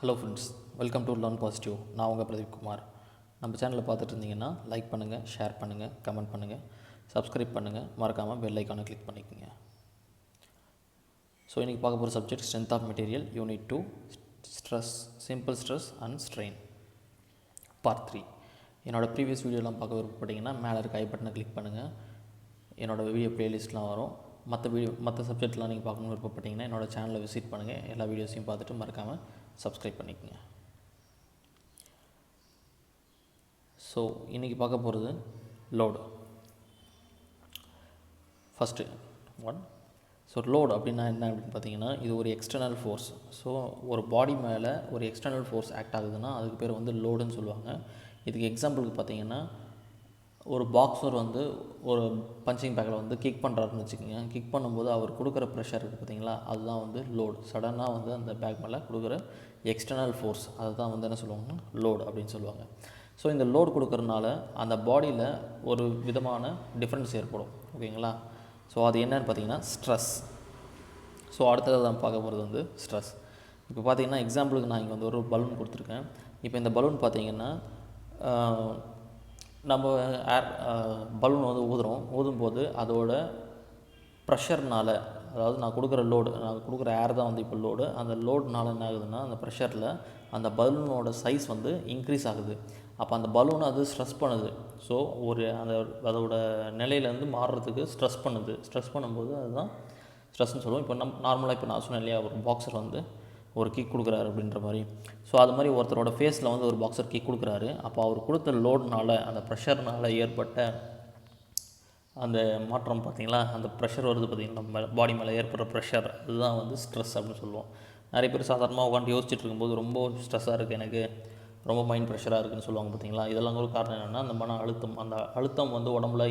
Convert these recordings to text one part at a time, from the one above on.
Hello friends, welcome to learn positive. நான் உங்கள் பிரதீப் குமார். நம்ம சேனலில் பார்த்துட்டு இருந்தீங்கன்னா லைக் பண்ணுங்கள், ஷேர் பண்ணுங்கள், கமெண்ட் பண்ணுங்கள், சப்ஸ்கிரைப் பண்ணுங்கள், மறக்காமல் பெல் ஐக்கானை கிளிக் பண்ணிக்கோங்க. ஸோ இன்றைக்கி பார்க்க போகிற subject strength of material unit 2 stress, simple stress and strain, part 3. என்னோடய ப்ரீவியஸ் வீடியோலாம் பார்க்க விருப்பப்பட்டீங்கன்னா மேலே இருக்க ஐ பட்டனை கிளிக் பண்ணுங்கள். என்னோடய வீடியோ ப்ளேலிஸ்ட்லாம் வரும். மற்ற சப்ஜெக்ட்லாம் நீங்கள் பார்க்கணுன்னு விருப்பப்பட்டீங்கன்னா என்னோடய சேனலை விசிட் பண்ணுங்கள். எல்லா வீடியோஸையும் பார்த்துட்டு மறக்காமல் சப்ஸ்கிரைப் பண்ணிக்கோங்க. ஸோ இன்றைக்கி பார்க்க போகிறது லோடு. ஃபஸ்ட்டு ஸோ லோடு அப்படின்னா என்ன அப்படின்னு பார்த்தீங்கன்னா, இது ஒரு எக்ஸ்டர்னல் ஃபோர்ஸ். ஸோ ஒரு பாடி மேலே ஒரு எக்ஸ்டர்னல் ஃபோர்ஸ் ஆக்ட் ஆகுதுன்னா அதுக்கு பேர் வந்து லோடுன்னு சொல்லுவாங்க. இதுக்கு எக்ஸாம்பிளுக்கு பார்த்தீங்கன்னா, ஒரு பாக்ஸர் வந்து ஒரு பஞ்சிங் பேக்கில் வந்து கிக் பண்ணுறாருன்னு வச்சுக்கோங்க. கிக் பண்ணும்போது அவர் கொடுக்குற ப்ரெஷர் இருக்குது பார்த்தீங்களா, அதுதான் வந்து லோடு. சடனாக வந்து அந்த பேக் மேலே கொடுக்குற எக்ஸ்டர்னல் ஃபோர்ஸ், அதை தான் வந்து என்ன சொல்லுவாங்கன்னா லோடு அப்படின்னு சொல்லுவாங்க. ஸோ இந்த லோடு கொடுக்குறதுனால அந்த பாடியில் ஒரு விதமான டிஃப்ரென்ஸ் ஏற்படும். ஓகேங்களா? ஸோ அது என்னன்னு பார்த்தீங்கன்னா ஸ்ட்ரெஸ். ஸோ அடுத்தது தான் பார்க்க போகிறது வந்து ஸ்ட்ரெஸ். இப்போ பார்த்தீங்கன்னா எக்ஸாம்பிளுக்கு நான் இங்கே வந்து ஒரு பலூன் கொடுத்துருக்கேன். இப்போ இந்த பலூன் பார்த்தீங்கன்னா நம்ம பலூன் வந்து ஊதும்போது அதோட ப்ரெஷர்னால், அதாவது நான் கொடுக்குற ஏர் தான் வந்து இப்போ லோடு. அந்த லோடுனால என்ன ஆகுதுன்னா, அந்த ப்ரெஷரில் அந்த பலூனோட சைஸ் வந்து இன்க்ரீஸ் ஆகுது. அப்போ அந்த பலூனை அது ஸ்ட்ரெஸ் பண்ணுது. ஸோ அதோட நிலையிலேருந்து மாறுறதுக்கு ஸ்ட்ரெஸ் பண்ணும்போது அதுதான் ஸ்ட்ரெஸ்ன்னு சொல்லுவோம். இப்போ நார்மலாக இப்போ நான் சொன்னேன் இல்லையா, ஒரு பாக்ஸர் வந்து ஒரு கிக் கொடுக்குறாரு அப்படின்ற மாதிரி. ஸோ அது மாதிரி ஒருத்தரோட ஃபேஸில் வந்து ஒரு பாக்ஸர் கிக் கொடுக்குறாரு. அப்போ அவர் கொடுத்த லோடுனால், அந்த ப்ரெஷர்னால் ஏற்பட்ட அந்த மாற்றம் பார்த்திங்களா, அந்த ப்ரெஷர் வருது பார்த்திங்கன்னா நம்ம பாடி மேலே ஏற்படுற ப்ரெஷர், அதுதான் வந்து ஸ்ட்ரெஸ் அப்படின்னு சொல்லுவோம். நிறைய பேர் சாதாரணமாக உட்காந்து யோசிச்சுட்டு இருக்கும்போது ரொம்ப ஸ்ட்ரெஸ்ஸாக இருக்குது, எனக்கு ரொம்ப மைண்ட் ப்ரெஷராக இருக்குதுன்னு சொல்லுவாங்க பார்த்திங்களா. இதெல்லாம் ஒரு காரணம் என்னென்னா, அந்த மன அழுத்தம், அந்த அழுத்தம் வந்து உடம்புல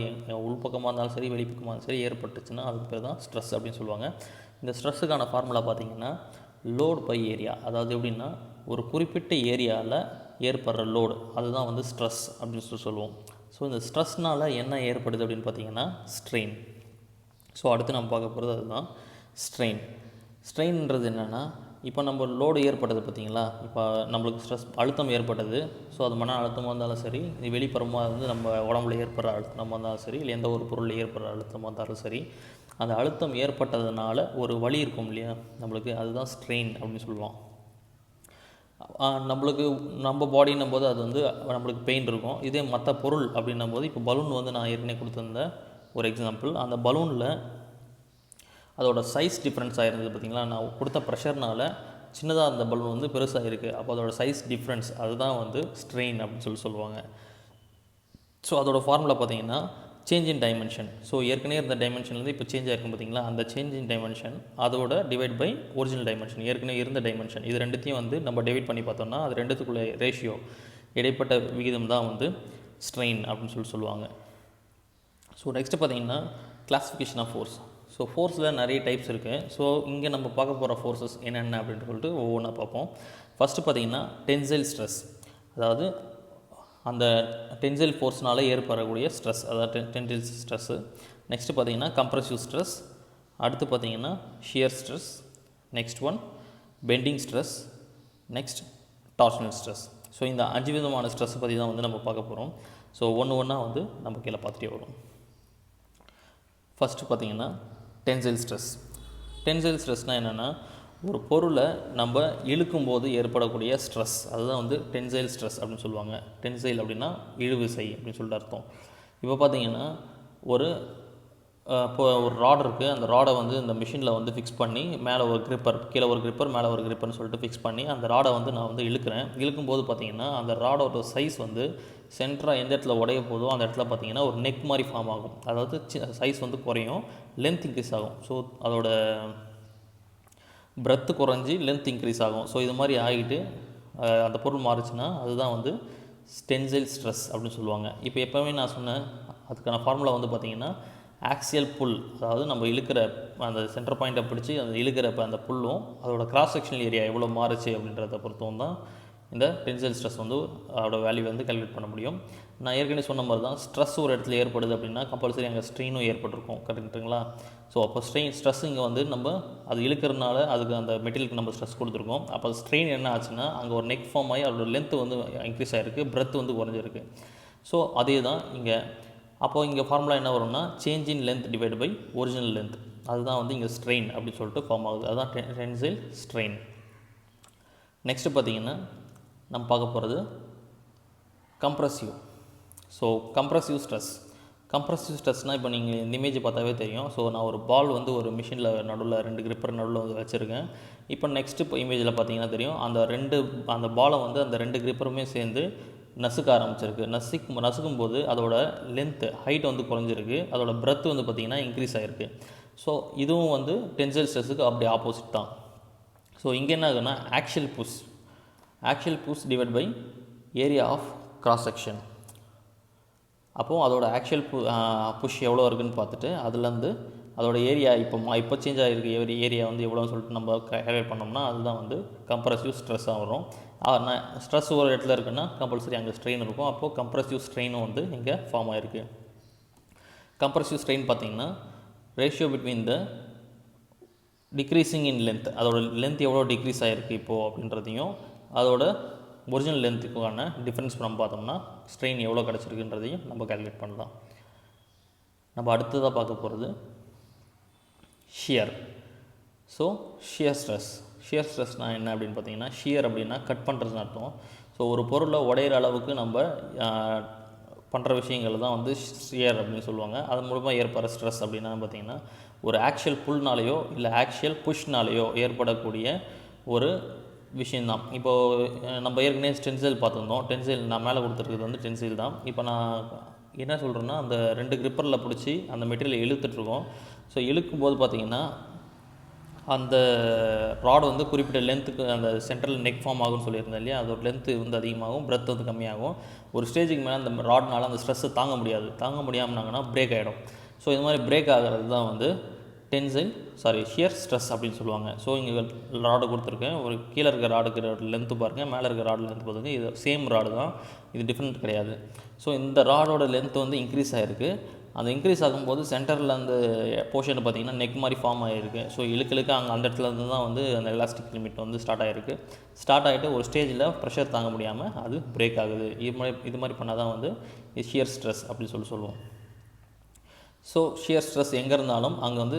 உள்பக்கமாக இருந்தாலும் சரி வெளிப்பக்கமாக இருந்தாலும் சரி ஏற்பட்டுச்சுன்னா அதுக்கு பேர் தான் ஸ்ட்ரெஸ் அப்படின்னு சொல்லுவாங்க. இந்த ஸ்ட்ரெஸ்ஸுக்கான ஃபார்முலா பார்த்திங்கன்னா லோடு பை ஏரியா. அதாவது எப்படின்னா, ஒரு குறிப்பிட்ட ஏரியாவில் ஏற்படுற லோடு, அதுதான் வந்து ஸ்ட்ரெஸ் அப்படின்னு சொல்லுவோம். ஸோ இந்த ஸ்ட்ரெஸ்னால் என்ன ஏற்படுது அப்படின்னு பார்த்தீங்கன்னா ஸ்ட்ரெயின். ஸோ அடுத்து நம்ம பார்க்க போகிறது அதுதான் ஸ்ட்ரெயின். ஸ்ட்ரெயின்ன்றது என்னென்னா, இப்போ நம்ம லோடு ஏற்பட்டது பார்த்திங்களா, இப்போ நம்மளுக்கு அழுத்தம் ஏற்பட்டது. ஸோ அது மன அழுத்தமாக இருந்தாலும் சரி, இது வெளிப்புறமாக வந்து நம்ம உடம்புல ஏற்படுற அழுத்தமாக இருந்தாலும் சரி, இல்லை எந்த ஒரு பொருளில் ஏற்படுற அழுத்தமாக இருந்தாலும் சரி, அந்த அழுத்தம் ஏற்பட்டதுனால ஒரு வலி இருக்கும் இல்லையா நம்மளுக்கு, அதுதான் ஸ்ட்ரெயின் அப்படின்னு சொல்லுவோம். நம்ம பாடின்னும் போது அது வந்து நம்மளுக்கு பெயின் இருக்கும். இதே மற்ற பொருள் அப்படின்னும் போது, இப்போ பலூன் வந்து நான் ஏற்கனவே கொடுத்துருந்த ஒரு எக்ஸாம்பிள், அந்த பலூனில் அதோட சைஸ் டிஃப்ரென்ஸ் ஆகிருந்தது பார்த்திங்களா. நான் கொடுத்த ப்ரெஷர்னால் சின்னதாக அந்த பலூன் வந்து பெருசாக இருக்குது. அப்போ அதோட சைஸ் டிஃப்ரென்ஸ், அதுதான் வந்து ஸ்ட்ரெயின் அப்படின்னு சொல்லுவாங்க. ஸோ அதோட ஃபார்முலா பார்த்திங்கன்னா சேஞ்ச் இன் டைமென்ஷன். ஸோ ஏற்கனவே இருந்த டைமென்ஷன்லேருந்து இப்போ சேஞ்ச் ஆகிருக்கும் பார்த்திங்களா, அந்த சேஞ்ச் இன் டைமென்ஷன் அதோட டிவைட் பை ஒரிஜினல் டைமென்ஷன், ஏற்கனவே இருந்த டைமென்ஷன். இது ரெண்டுத்தையும் வந்து நம்ம டிவைட் பண்ணி பார்த்தோம்னா அது ரெண்டுத்துக்குள்ள ரேஷியோ, இடைப்பட்ட விகிதம் தான் வந்து ஸ்ட்ரெயின் அப்படின்னு சொல்லுவாங்க. ஸோ நெக்ஸ்ட்டு பார்த்திங்கன்னா கிளாஸிஃபிகேஷன் ஆஃப் ஃபோர்ஸ். ஸோ ஃபோர்ஸில் நிறைய டைப்ஸ் இருக்குது. ஸோ இங்கே நம்ம பார்க்க போகிற ஃபோர்ஸஸ் என்னென்ன அப்படின்னு சொல்லிட்டு ஒவ்வொன்றா பார்ப்போம். ஃபஸ்ட்டு பார்த்திங்கன்னா டென்சைல் ஸ்ட்ரெஸ், அதாவது அந்த டென்சைல் ஃபோர்ஸ்னால் ஏற்படக்கூடிய ஸ்ட்ரெஸ், அதாவது டென்சைல் ஸ்ட்ரெஸ்ஸு. நெக்ஸ்ட்டு பார்த்திங்கன்னா கம்ப்ரெசிவ் ஸ்ட்ரெஸ். அடுத்து பார்த்திங்கன்னா shear stress. Next one bending stress. Next torsional stress. So இந்த 5 விதமான ஸ்ட்ரெஸ்ஸை பற்றி தான் வந்து நம்ம பார்க்க போகிறோம். ஸோ ஒன்றா வந்து நம்ம கீழே பார்த்துட்டே வரும். ஃபஸ்ட்டு பார்த்திங்கன்னா டென்சைல் ஸ்ட்ரெஸ். டென்சைல் ஸ்ட்ரெஸ்னால் என்னென்னா, ஒரு பொருளை நம்ம இழுக்கும்போது ஏற்படக்கூடிய ஸ்ட்ரெஸ், அதுதான் வந்து டென்சைல் ஸ்ட்ரெஸ் அப்படின்னு சொல்லுவாங்க. டென்சைல் அப்படின்னா இழுவிசை அப்படின்னு சொல்லிட்டு அர்த்தம். இப்போ பார்த்தீங்கன்னா இப்போ ஒரு ராட் இருக்குது. அந்த ராடை வந்து இந்த மிஷினில் வந்து ஃபிக்ஸ் பண்ணி மேலே ஒரு கிரிப்பர், கீழே ஒரு கிரிப்பர், மேலே ஒரு கிரிப்பர்னு சொல்லிட்டு ஃபிக்ஸ் பண்ணி அந்த ராடை வந்து நான் வந்து இழுக்கும்போது பார்த்திங்கன்னா அந்த ராடோட சைஸ் வந்து சென்டராக எந்த இடத்துல உடைய போதோ அந்த இடத்துல பார்த்திங்கன்னா ஒரு நெக் மாதிரி ஃபார்ம் ஆகும். அதாவது சைஸ் வந்து குறையும், லென்த் இன்க்ரீஸ் ஆகும். ஸோ அதோட பிரெத்து குறைஞ்சி லென்த் இன்க்ரீஸ் ஆகும். ஸோ இது மாதிரி ஆகிட்டு அந்த பொருள் மாறுச்சுன்னா அதுதான் வந்து டென்சைல் ஸ்ட்ரெஸ் அப்படின்னு சொல்லுவாங்க. இப்போ எப்போவுமே நான் சொன்னேன், அதுக்கான ஃபார்முலா வந்து பார்த்திங்கன்னா ஆக்சியல் புல், அதாவது நம்ம இழுக்கிற அந்த சென்டர் பாயிண்ட்டை பிடிச்சி அந்த இழுக்கிறப்ப அந்த புல்லும் அதோட கிராஸ் செக்ஷனல் ஏரியா எவ்வளோ மாறுச்சு அப்படின்றத பொறுத்தும் தான் இந்த டென்சைல் ஸ்ட்ரெஸ் வந்து அதோட வேல்யூ வந்து கால்குலேட் பண்ண முடியும். நான் ஏற்கனவே சொன்ன மாதிரி தான் ஸ்ட்ரெஸ் ஒரு இடத்துல ஏற்படுது அப்படின்னா கம்பல்சரி அங்கே ஸ்ட்ரெயினும் ஏற்பட்டிருக்கும், கரெக்டுங்களா? ஸோ அப்போ ஸ்ட்ரெஸ் இங்கே வந்து நம்ம அது இழுக்கிறதுனால அதுக்கு அந்த மெட்டீரியலுக்கு நம்ம ஸ்ட்ரெஸ் கொடுத்துருக்கோம். அப்போ ஸ்ட்ரெயின் என்ன ஆச்சுன்னா அங்கே ஒரு நெக் ஃபார்ம் ஆகி அதோட லென்த்து வந்து இன்க்ரீஸ் ஆகிருக்கு, பிரெத் வந்து குறைஞ்சிருக்கு. ஸோ அதே தான் இங்கே. அப்போது இங்கே ஃபார்முலா என்ன வரும்னா change in length divide by original length. அதுதான் வந்து இங்கே ஸ்ட்ரெயின் அப்படின்னு சொல்லிட்டு ஃபார்ம் ஆகுது. அதுதான் டென்சைல் ஸ்ட்ரெயின். நெக்ஸ்ட்டு பார்த்திங்கன்னா நம்ம பார்க்க போகிறது கம்ப்ரஸிவ். ஸோ கம்ப்ரஸிவ் ஸ்ட்ரெஸ்னால் இப்போ நீங்கள் இந்த இமேஜ் பார்த்தாவே தெரியும். ஸோ நான் ஒரு பால் வந்து ஒரு மிஷினில் நடுவில் 2 கிரிப்பர் நடுவில் வந்து வச்சுருக்கேன். இப்போ நெக்ஸ்ட்டு இப்போ இமேஜில் பார்த்தீங்கன்னா தெரியும் அந்த பாலை வந்து அந்த 2 கிரிப்பருமே சேர்ந்து நசுக்க ஆரம்பிச்சிருக்கு. நசுக்கும் போது அதோட லென்த்து ஹைட் வந்து குறைஞ்சிருக்கு, அதோட பிரெத் வந்து பார்த்திங்கன்னா இன்க்ரீஸ் ஆகிருக்கு. ஸோ இதுவும் வந்து டென்சைல் ஸ்ட்ரெஸ்ஸுக்கு அப்படி ஆப்போசிட் தான். ஸோ இங்கே என்ன ஆகுதுன்னா axial push divide by area of cross section. அப்போது அதோட ஆக்ஷுவல் புஷ் எவ்வளோ இருக்குதுன்னு பார்த்துட்டு அதுலேருந்து அதோட ஏரியா இப்போ சேஞ்ச் ஆகிருக்கு ஏரியா வந்து எவ்வளோன்னு சொல்லிட்டு நம்ம கால்குலேட் பண்ணோம்னா அதுதான் வந்து கம்ப்ரஸிவ் ஸ்ட்ரெஸ்ஸாக வரும். ஸ்ட்ரெஸ் ஒரு இடத்துல இருக்குன்னா கம்பல்சரி அங்கே ஸ்ட்ரெயின் இருக்கும். அப்போது கம்ப்ரஸிவ் ஸ்ட்ரெயினும் வந்து இங்கே ஃபார்ம் ஆகிருக்கு. கம்ப்ரஸிவ் ஸ்ட்ரெயின் பார்த்திங்கன்னா ratio between the decreasing in length, அதோட லென்த் எவ்வளோ டிக்ரீஸ் ஆகிருக்கு இப்போது அப்படின்றதையும் அதோட ஒரிஜினல் லென்த்துக்கான டிஃப்ரென்ஸ் நம்ம பார்த்தோம்னா ஸ்ட்ரெயின் எவ்வளோ கிடச்சிருக்குன்றதையும் நம்ம கால்குலேட் பண்ணலாம். நம்ம அடுத்ததாக பார்க்க போகிறது ஷியர். ஸோ ஷியர் ஸ்ட்ரெஸ்னால் என்ன அப்படின்னு பார்த்தீங்கன்னா, ஷியர் அப்படின்னா கட் பண்ணுறதுன்னு அர்த்தம். ஸோ ஒரு பொருளை உடையிற அளவுக்கு நம்ம பண்ணுற விஷயங்கள் தான் வந்து ஷியர் அப்படின்னு சொல்லுவாங்க. அதன் மூலமாக ஏற்படுற ஸ்ட்ரெஸ் அப்படின்னா பார்த்திங்கன்னா ஒரு ஆக்ஷுவல் புல்னாலேயோ இல்லை ஆக்ஷுவல் புஷ்னாலேயோ ஏற்படக்கூடிய ஒரு விஷயந்தான். இப்போது நம்ம ஏற்கனவே டென்சைல் பார்த்துருந்தோம். டென்சைல் நான் மேலே கொடுத்துருக்குறது வந்து டென்சைல் தான். இப்போ நான் என்ன சொல்கிறேன்னா அந்த 2 கிரிப்பரில் பிடிச்சி அந்த மெட்டீரியலை இழுத்துட்ருக்கோம். ஸோ இழுக்கும்போது பார்த்திங்கன்னா அந்த ராடு வந்து குறிப்பிட்ட லென்த்துக்கு அந்த சென்ட்ரல் நெக் ஃபார்ம் ஆகும்னு சொல்லியிருந்தேன் இல்லையா, அதோட லென்த்து வந்து அதிகமாகும், பிரெத் வந்து கம்மியாகும். ஒரு ஸ்டேஜுக்கு மேலே அந்த ராட்னால் அந்த ஸ்ட்ரெஸ்ஸை தாங்க முடியாமனாங்கன்னா பிரேக் ஆகிடும். ஸோ இது மாதிரி பிரேக் ஆகிறது தான் வந்து ஷியர் ஸ்ட்ரெஸ் அப்படின்னு சொல்லுவாங்க. ஸோ இங்கே ராடு கொடுத்துருக்கேன். ஒரு கீழே இருக்க ராடுக்கு லென்த்து பாருங்கள், மேலே இருக்க ராடு லென்த்து பாருங்கள். இது சேம் ராடு தான், இது டிஃப்ரெண்ட் கிடையாது. ஸோ இந்த ராடோட லென்த்து வந்து இன்க்ரீஸ் ஆகிருக்கு. அந்த இன்க்ரீஸ் ஆகும்போது சென்டரில் அந்த போர்ஷன் பார்த்திங்கன்னா நெக் மாதிரி ஃபார்ம் ஆகிருக்கு. ஸோ இழுக்க அங்கே அந்த இடத்துல இருந்து தான் வந்து அந்த எலாஸ்டிக் லிமிட் வந்து ஸ்டார்ட் ஆகிட்டு ஒரு ஸ்டேஜில் ப்ரெஷர் தாங்க முடியாமல் அது பிரேக் ஆகுது. இது மாதிரி பண்ணால் தான் வந்து ஷியர் ஸ்ட்ரெஸ் அப்படின்னு சொல்லுவோம். ஸோ ஷியர் ஸ்ட்ரெஸ் எங்கே இருந்தாலும் அங்கே வந்து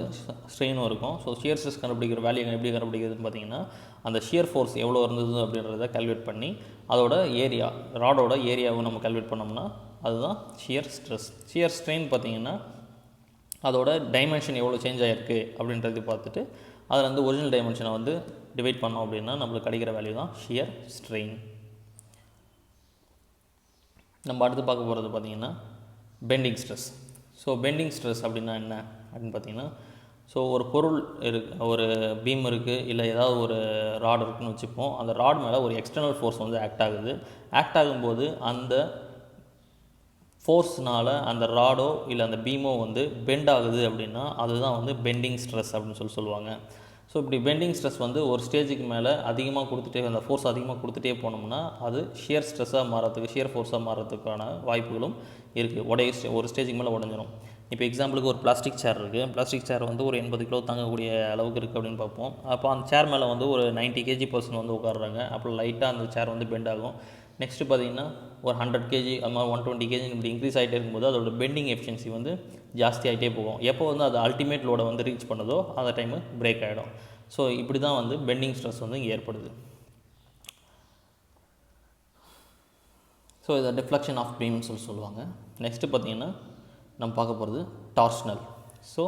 ஸ்ட்ரெயினும் இருக்கும். ஸோ ஷியர் ஸ்ட்ரெஸ் கண்டுபிடிக்கிற வேல்யூ எப்படி கண்டுபிடிக்கிறதுன்னு பார்த்தீங்கன்னா அந்த ஷியர் ஃபோர்ஸ் எவ்வளோ இருந்தது அப்படின்றத கால்குலேட் பண்ணி அதோட ராடோட ஏரியாவும் நம்ம கால்குலேட் பண்ணோம்னா அதுதான் ஷியர் ஸ்ட்ரெஸ். ஷியர் ஸ்ட்ரெயின் பார்த்திங்கன்னா அதோட டைமென்ஷன் எவ்வளோ சேஞ்ச் ஆகிருக்கு அப்படின்றது பார்த்துட்டு அதில் வந்து ஒரிஜினல் டைமென்ஷனை வந்து டிவைட் பண்ணோம் அப்படின்னா நம்மளுக்கு கிடைக்கிற வேல்யூ தான் ஷியர் ஸ்ட்ரெயின். நம்ம அடுத்து பார்க்க போகிறது பார்த்திங்கன்னா bending stress. So bending stress அப்படின்னா என்ன அப்படின்னு பார்த்தீங்கன்னா, ஸோ ஒரு பொருள் ஒரு பீம் இருக்குது இல்லை ஏதாவது ஒரு ராட் இருக்குதுன்னு வச்சுப்போம். அந்த ராட் மேலே ஒரு எக்ஸ்டர்னல் ஃபோர்ஸ் வந்து ஆக்ட் ஆகும்போது அந்த ஃபோர்ஸ்னால் அந்த ராடோ இல்லை அந்த பீமோ வந்து பெண்ட் ஆகுது அப்படின்னா அதுதான் வந்து பெண்டிங் ஸ்ட்ரெஸ் அப்படின்னு சொல்லுவாங்க. ஸோ இப்படி பெண்டிங் ஸ்ட்ரெஸ் வந்து ஒரு ஸ்டேஜுக்கு மேலே அந்த ஃபோர்ஸ் அதிகமாக கொடுத்துட்டே போனோம்னா அது ஷியர் ஃபோர்ஸாக மாறதுக்கான வாய்ப்புகளும் இருக்குது. ஒரு ஸ்டேஜுக்கு மேலே உடஞ்சிடும். இப்போ எக்ஸாம்பிளுக்கு ஒரு பிளாஸ்டிக் சேர் இருக்குது. பிளாஸ்டிக் சேர் வந்து ஒரு 80 கிலோ தாங்கக்கூடிய அளவுக்கு இருக்குது அப்படின்னு பார்ப்போம். அப்போ அந்த சேர் மேலே வந்து ஒரு 90 kg பர்சன் வந்து உட்காடுறாங்க. அப்போ லைட்டாக அந்த சேர் வந்து பெண்ட் ஆகும். நெக்ஸ்ட்டு பார்த்திங்கன்னா ஒரு 100 kg அது மாதிரி 120 kg இப்படி இன்க்ரீஸ் ஆகிட்டே இருக்கும்போது அதோட பெண்டிங் எஃபிஷியன்சி வந்து ஜாஸ்தி ஆகிட்டே போகும். எப்போ வந்து அது அல்டிமேட் லோடை வந்து ரீச் பண்ணுதோ அந்த டைமு பிரேக் ஆகிடும். ஸோ இப்படி தான் வந்து பெண்டிங் ஸ்ட்ரெஸ் வந்து இங்கே ஏற்படுது. ஸோ இதை டிஃப்ளெக்ஷன் ஆஃப் பீம்னு சொல்லுவாங்க. நெக்ஸ்ட்டு பார்த்திங்கன்னா நம்ம பார்க்க போகிறது டார்ஷனல். ஸோ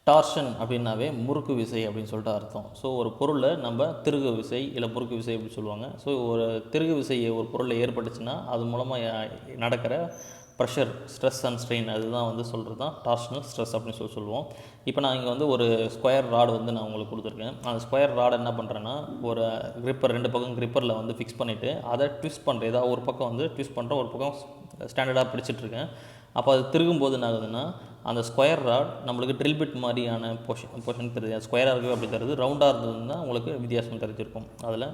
டார்ஷன் அப்படின்னாவே முறுக்கு விசை அப்படின்னு சொல்லிட்டு அர்த்தம். ஸோ ஒரு பொருளை நம்ம திருகு விசை இல்லை முறுக்கு விசை அப்படின்னு சொல்லுவாங்க. ஸோ ஒரு திருகு விசை ஒரு பொருளில் ஏற்பட்டுச்சுன்னா அது மூலமாக நடக்கிற ப்ரெஷர், ஸ்ட்ரெஸ் அண்ட் ஸ்ட்ரெயின் அதுதான் வந்து சொல்கிறது தான் டார்ஷனல் ஸ்ட்ரெஸ் அப்படின்னு சொல்லுவோம். இப்போ நான் இங்கே வந்து ஒரு ஸ்கொயர் ராடு வந்து நான் உங்களுக்கு கொடுத்துருக்கேன். அந்த ஸ்கொயர் ராடை என்ன பண்ணுறேன்னா ஒரு கிரிப்பர் 2 பக்கம் கிரிப்பரில் வந்து ஃபிக்ஸ் பண்ணிவிட்டு அதை ட்விஸ்ட் பண்ணுறேன். ஏதாவது ஒரு பக்கம் வந்து ட்விஸ்ட் பண்ணுறேன், ஒரு பக்கம் ஸ்டாண்டர்டாக பிடிச்சிட்ருக்கேன். அப்போ அது திருகும்போது என்ன ஆகுதுன்னா அந்த ஸ்கொயர் ராட் நம்மளுக்கு ட்ரில் பிட் மாதிரியான போர்ஷன் தெரியுது. ஸ்கொயராக இருக்குது அப்படி தருது. ரவுண்டாக இருந்ததுன்னா உங்களுக்கு வித்தியாசம் தெரிஞ்சிருக்கும். அதில்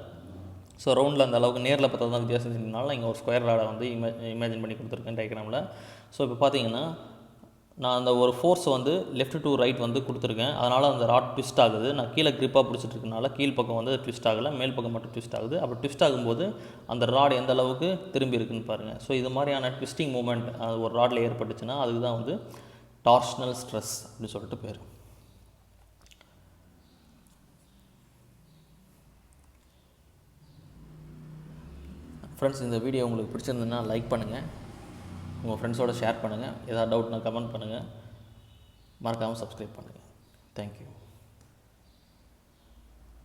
ஸோ ரவுண்டில் அந்த அளவுக்கு நேரில் பார்த்தா தான் வித்தியாசம் தெரியுதுனால இங்கே ஒரு ஸ்கொயர் ராடை வந்து இமேஜின் பண்ணி கொடுத்துருக்கேன் டயக்ராமில். ஸோ இப்போ பார்த்தீங்கன்னா நான் அந்த ஒரு ஃபோர்ஸ் வந்து லெஃப்ட் டு ரைட் வந்து கொடுத்துருக்கேன். அதனால் அந்த ராட் ட்விஸ்ட் ஆகுது. நான் கீழே க்ரிப்பாக பிடிச்சிட்டு இருக்கனால கீழ் பக்கம் வந்து ட்விஸ்ட் ஆகலை, மேல் பக்கம் மட்டும் ட்விஸ்ட் ஆகுது. அப்போ ட்விஸ்ட் ஆகும்போது அந்த ராட் எந்த அளவுக்கு திரும்பி இருக்குன்னு பாருங்கள். ஸோ இது மாதிரியான ட்விஸ்டிங் மூமெண்ட் ஒரு ராடில் ஏற்பட்டுச்சுன்னா அதுக்கு தான் வந்து டார்ஷனல் ஸ்ட்ரெஸ் அப்படின்னு சொல்லிட்டு பேர். ஃப்ரெண்ட்ஸ், இந்த வீடியோ உங்களுக்கு பிடிச்சிருந்ததுன்னா லைக் பண்ணுங்கள், உங்கள் ஃப்ரெண்ட்ஸோடு ஷேர் பண்ணுங்கள், ஏதாவது டவுட்னா கமெண்ட் பண்ணுங்கள், மறக்காமல் சப்ஸ்கிரைப் பண்ணுங்கள். தேங்க்யூ.